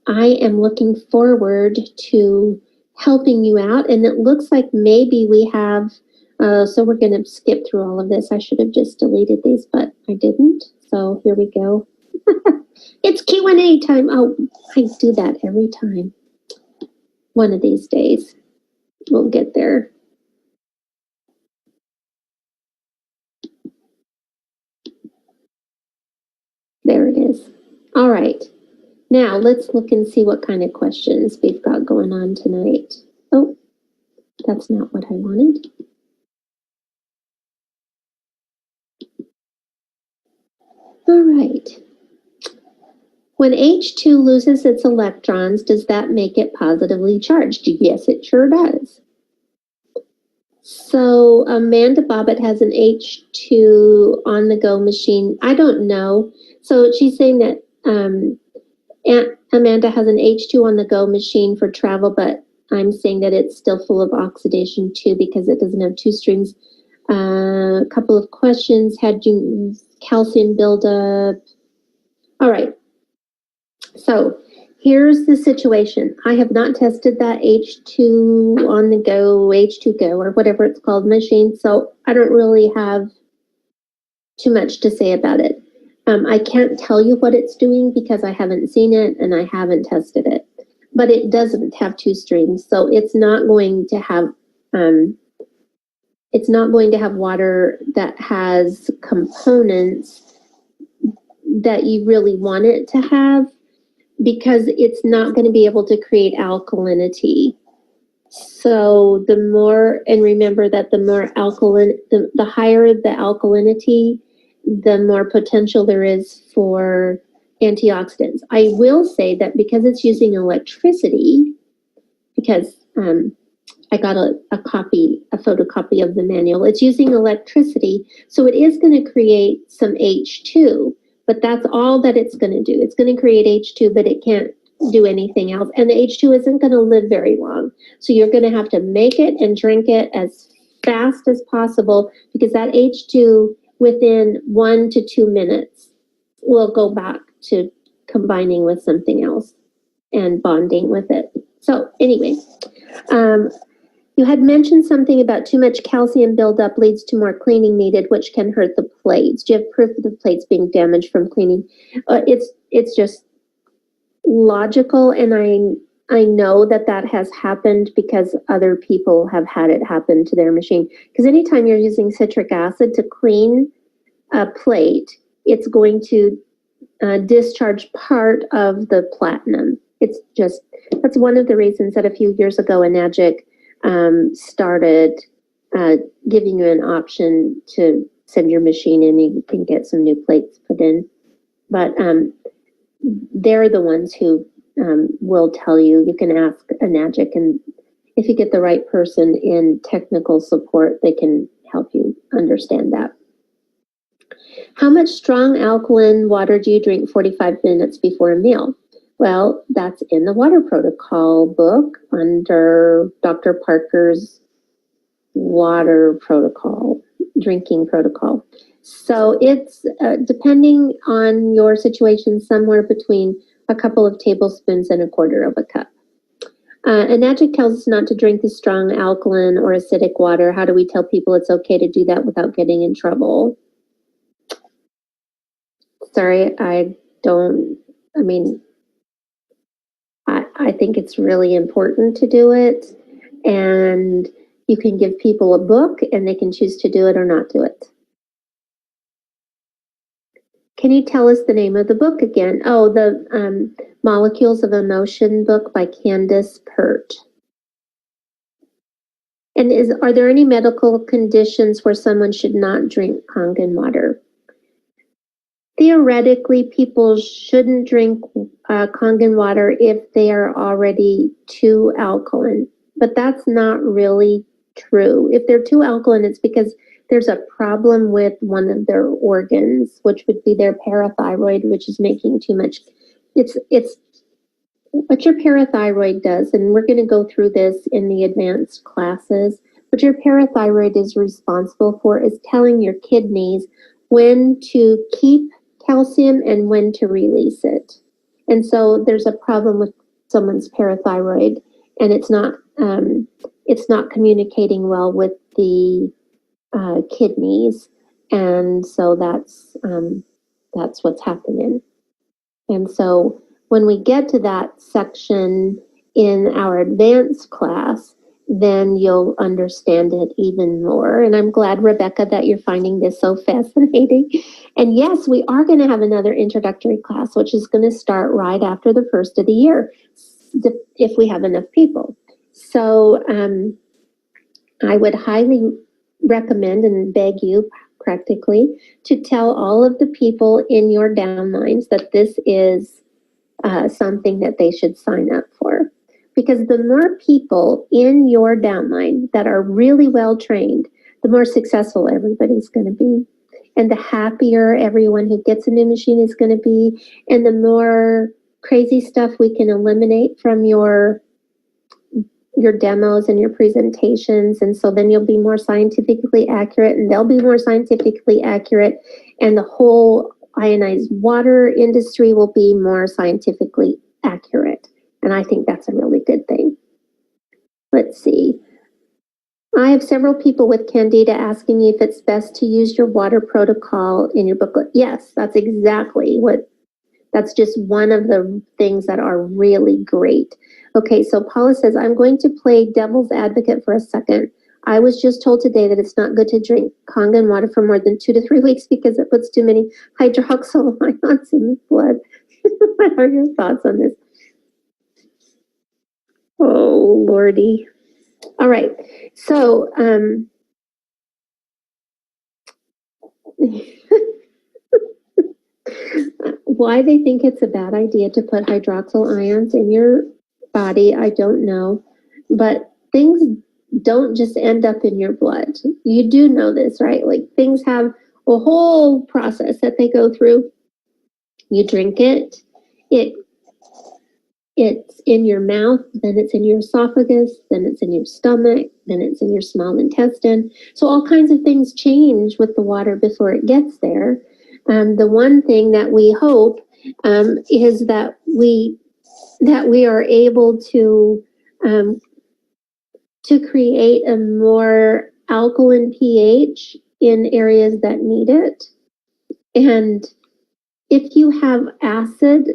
I am looking forward to helping you out. And it looks like maybe we have, so we're going to skip through all of this. I should have just deleted these, but I didn't. So here we go. It's Q&A time. Oh, I do that every time. One of these days, we'll get there. There it is. All right. Now let's look and see what kind of questions we've got going on tonight. Oh, that's not what I wanted. All right. When H2 loses its electrons, does that make it positively charged? Yes, it sure does. So Amanda Bobbitt has an H2 on the go machine. I don't know. So she's saying that Aunt Amanda has an H2 on the go machine for travel, but I'm saying that it's still full of oxidation too because it doesn't have two streams. A couple of questions. Had you calcium buildup? All right. So here's the situation. I have not tested that H2 on the go, H2 go, or whatever it's called machine, so I don't really have too much to say about it. I can't tell you what it's doing because I haven't seen it and I haven't tested it. But it doesn't have two streams, so it's not going to have water that has components that you really want it to have, because it's not going to be able to create alkalinity. So the more, and remember that the more alkaline, the higher the alkalinity, the more potential there is for antioxidants. I will say that because it's using electricity, because I got a photocopy of the manual, it's using electricity, so it is going to create some H2. But that's all that it's going to do. It's going to create H2, but it can't do anything else. And the H2 isn't going to live very long. So you're going to have to make it and drink it as fast as possible, because that H2 within 1 to 2 minutes will go back to combining with something else and bonding with it. So anyway, you had mentioned something about too much calcium buildup leads to more cleaning needed, which can hurt the plates. Do you have proof of the plates being damaged from cleaning? It's just logical, and I know that has happened because other people have had it happen to their machine. Because anytime you're using citric acid to clean a plate, it's going to discharge part of the platinum. That's one of the reasons that a few years ago, Enagic started giving you an option to send your machine in and you can get some new plates put in. But they're the ones who will tell you. You can ask Enagic, and if you get the right person in technical support, they can help you understand that. How much strong alkaline water do you drink 45 minutes before a meal? Well, that's in the water protocol book under Dr. Parker's water protocol, drinking protocol. So it's depending on your situation, somewhere between a couple of tablespoons and a quarter of a cup. Enagic tells us not to drink the strong alkaline or acidic water. How do we tell people it's okay to do that without getting in trouble? Sorry, I think it's really important to do it. And you can give people a book and they can choose to do it or not do it. Can you tell us the name of the book again? Oh, the Molecules of Emotion book by Candace Pert. And are there any medical conditions where someone should not drink Kangen water? Theoretically, people shouldn't drink Kangen water if they are already too alkaline, but that's not really true. If they're too alkaline, it's because there's a problem with one of their organs, which would be their parathyroid, which is making too much. It's what your parathyroid does, and we're going to go through this in the advanced classes. What your parathyroid is responsible for is telling your kidneys when to keep calcium and when to release it. And so there's a problem with someone's parathyroid, and it's not communicating well with the kidneys, and so that's what's happening. And so when we get to that section in our advanced class, then you'll understand it even more. And I'm glad, Rebecca, that you're finding this so fascinating. And yes, we are going to have another introductory class, which is going to start right after the first of the year, if we have enough people. So I would highly recommend and beg you practically to tell all of the people in your downlines that this is something that they should sign up for. Because the more people in your downline that are really well trained, the more successful everybody's going to be. And the happier everyone who gets a new machine is going to be. And the more crazy stuff we can eliminate from your demos and your presentations. And so then you'll be more scientifically accurate and they'll be more scientifically accurate. And the whole ionized water industry will be more scientifically accurate. And I think that's a really good thing. Let's see. I have several people with Candida asking me if it's best to use your water protocol in your booklet. Yes, that's exactly that's just one of the things that are really great. Okay, so Paula says, I'm going to play devil's advocate for a second. I was just told today that it's not good to drink Kangen water for more than 2 to 3 weeks because it puts too many hydroxyl ions in the blood. What are your thoughts on this? Oh, Lordy. All right. So, why they think it's a bad idea to put hydroxyl ions in your body, I don't know. But things don't just end up in your blood. You do know this, right? Like things have a whole process that they go through. You drink it, it's in your mouth, then it's in your esophagus, then it's in your stomach, then it's in your small intestine. So all kinds of things change with the water before it gets there. The one thing that we hope is that we are able to create a more alkaline pH in areas that need it. And if you have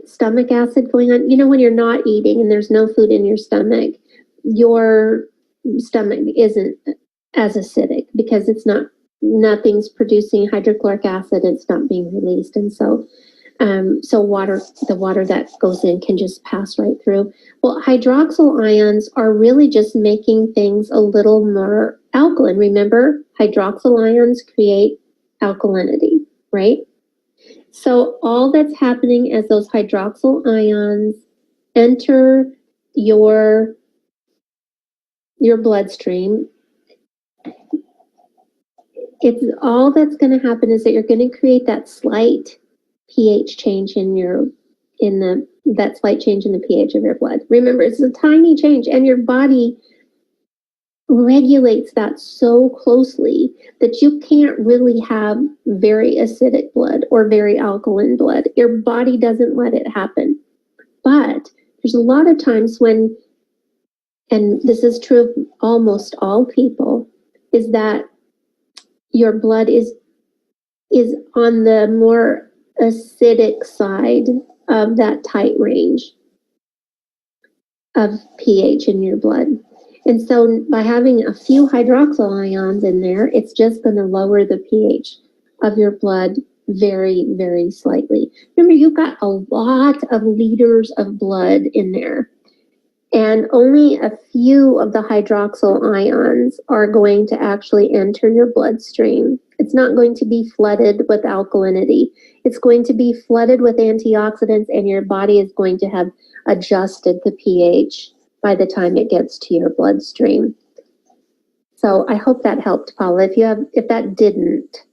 stomach acid going on, when you're not eating and there's no food in your stomach isn't as acidic because nothing's producing hydrochloric acid, it's not being released. And so the water that goes in can just pass right through. Well, hydroxyl ions are really just making things a little more alkaline. Remember, hydroxyl ions create alkalinity, right? So all that's happening as those hydroxyl ions enter your bloodstream, it's all that's going to happen is that you're going to create that slight pH change that slight change in the pH of your blood. Remember, it's a tiny change, and your body regulates that so closely that you can't really have very acidic blood or very alkaline blood. Your body doesn't let it happen. But there's a lot of times when, and this is true of almost all people, is that your blood is on the more acidic side of that tight range. of pH in your blood. And so by having a few hydroxyl ions in there, it's just going to lower the pH of your blood very, very slightly. Remember, you've got a lot of liters of blood in there, and only a few of the hydroxyl ions are going to actually enter your bloodstream. It's not going to be flooded with alkalinity. It's going to be flooded with antioxidants, and your body is going to have adjusted the pH by the time it gets to your bloodstream. So I hope that helped, Paula. If that didn't,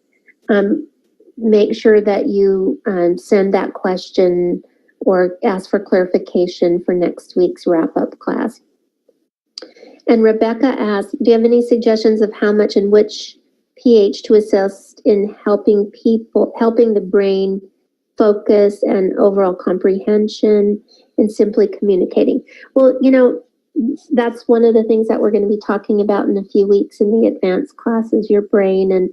make sure that you send that question or ask for clarification for next week's wrap-up class. And Rebecca asked, do you have any suggestions of how much and which pH to assist in helping the brain focus and overall comprehension and simply communicating? Well, that's one of the things that we're going to be talking about in a few weeks in the advanced classes, your brain and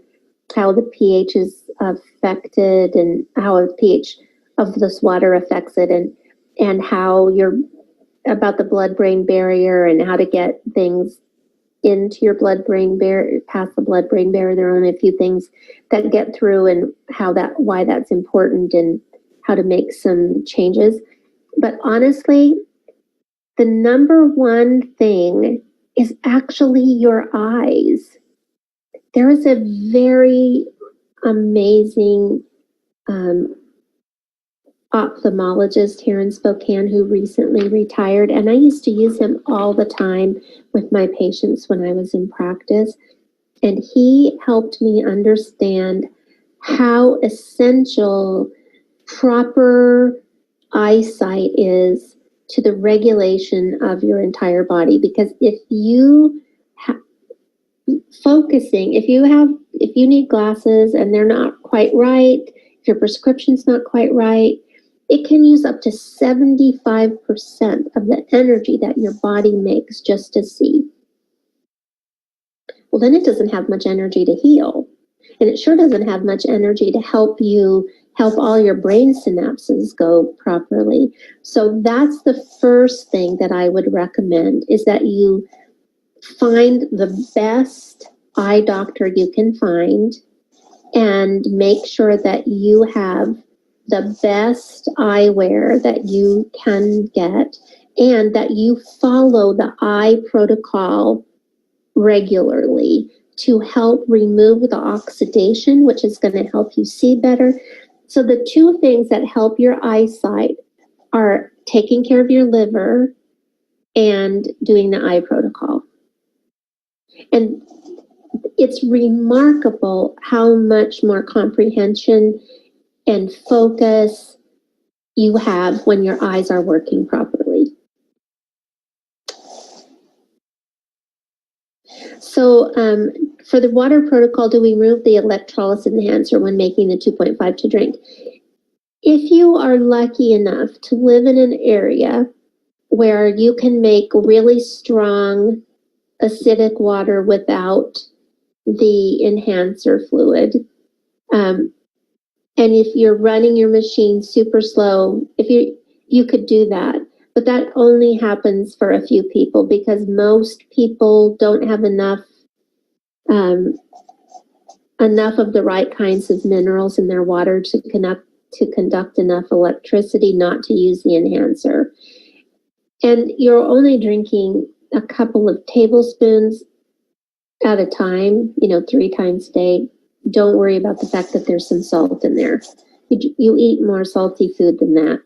how the pH is affected and how the pH of this water affects it, and how about the blood-brain barrier and how to get things into your blood-brain barrier, past the blood-brain barrier. There are only a few things that get through, and why that's important and how to make some changes. But honestly, the number one thing is actually your eyes. There is a very amazing ophthalmologist here in Spokane who recently retired, and I used to use him all the time with my patients when I was in practice, and he helped me understand how essential proper eyesight is to the regulation of your entire body. Because if you if you need glasses and they're not quite right, if your prescription's not quite right, it can use up to 75% of the energy that your body makes just to see. Well, then it doesn't have much energy to heal. And it sure doesn't have much energy to help all your brain synapses go properly. So that's the first thing that I would recommend, is that you find the best eye doctor you can find and make sure that you have the best eyewear that you can get, and that you follow the eye protocol regularly to help remove the oxidation, which is going to help you see better. So the two things that help your eyesight are taking care of your liver and doing the eye protocol. And it's remarkable how much more comprehension and focus you have when your eyes are working properly. So for the water protocol, do we remove the electrolysis enhancer when making the 2.5 to drink? If you are lucky enough to live in an area where you can make really strong acidic water without the enhancer fluid, and if you're running your machine super slow, you could do that. But that only happens for a few people, because most people don't have enough of the right kinds of minerals in their water to conduct enough electricity not to use the enhancer. And you're only drinking a couple of tablespoons at a time, 3 times a day. Don't worry about the fact that there's some salt in there. You eat more salty food than that.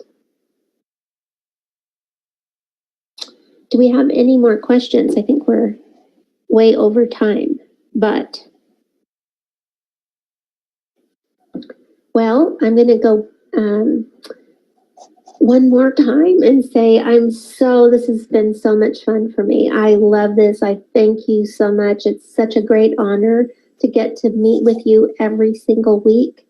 Do we have any more questions? I think we're way over time, but well, I'm going to go one more time and say this has been so much fun for me. I love this. I thank you so much. It's such a great honor to get to meet with you every single week.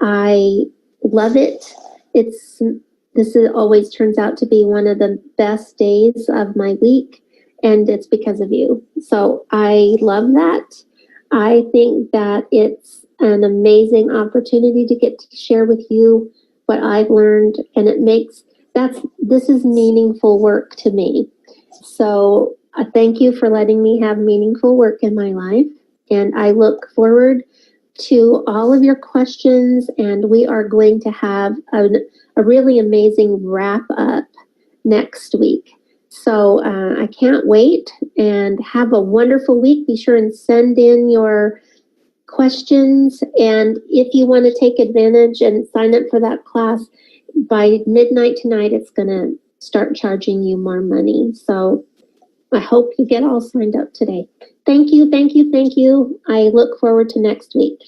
I love it. This always turns out to be one of the best days of my week, and it's because of you. So I love that. I think that it's an amazing opportunity to get to share with you what I've learned, and this is meaningful work to me. So thank you for letting me have meaningful work in my life. And I look forward to all of your questions. And we are going to have a really amazing wrap up next week. So I can't wait, and have a wonderful week. Be sure and send in your questions. And if you want to take advantage and sign up for that class, by midnight tonight, it's going to start charging you more money. So I hope you get all signed up today. Thank you, thank you, thank you. I look forward to next week.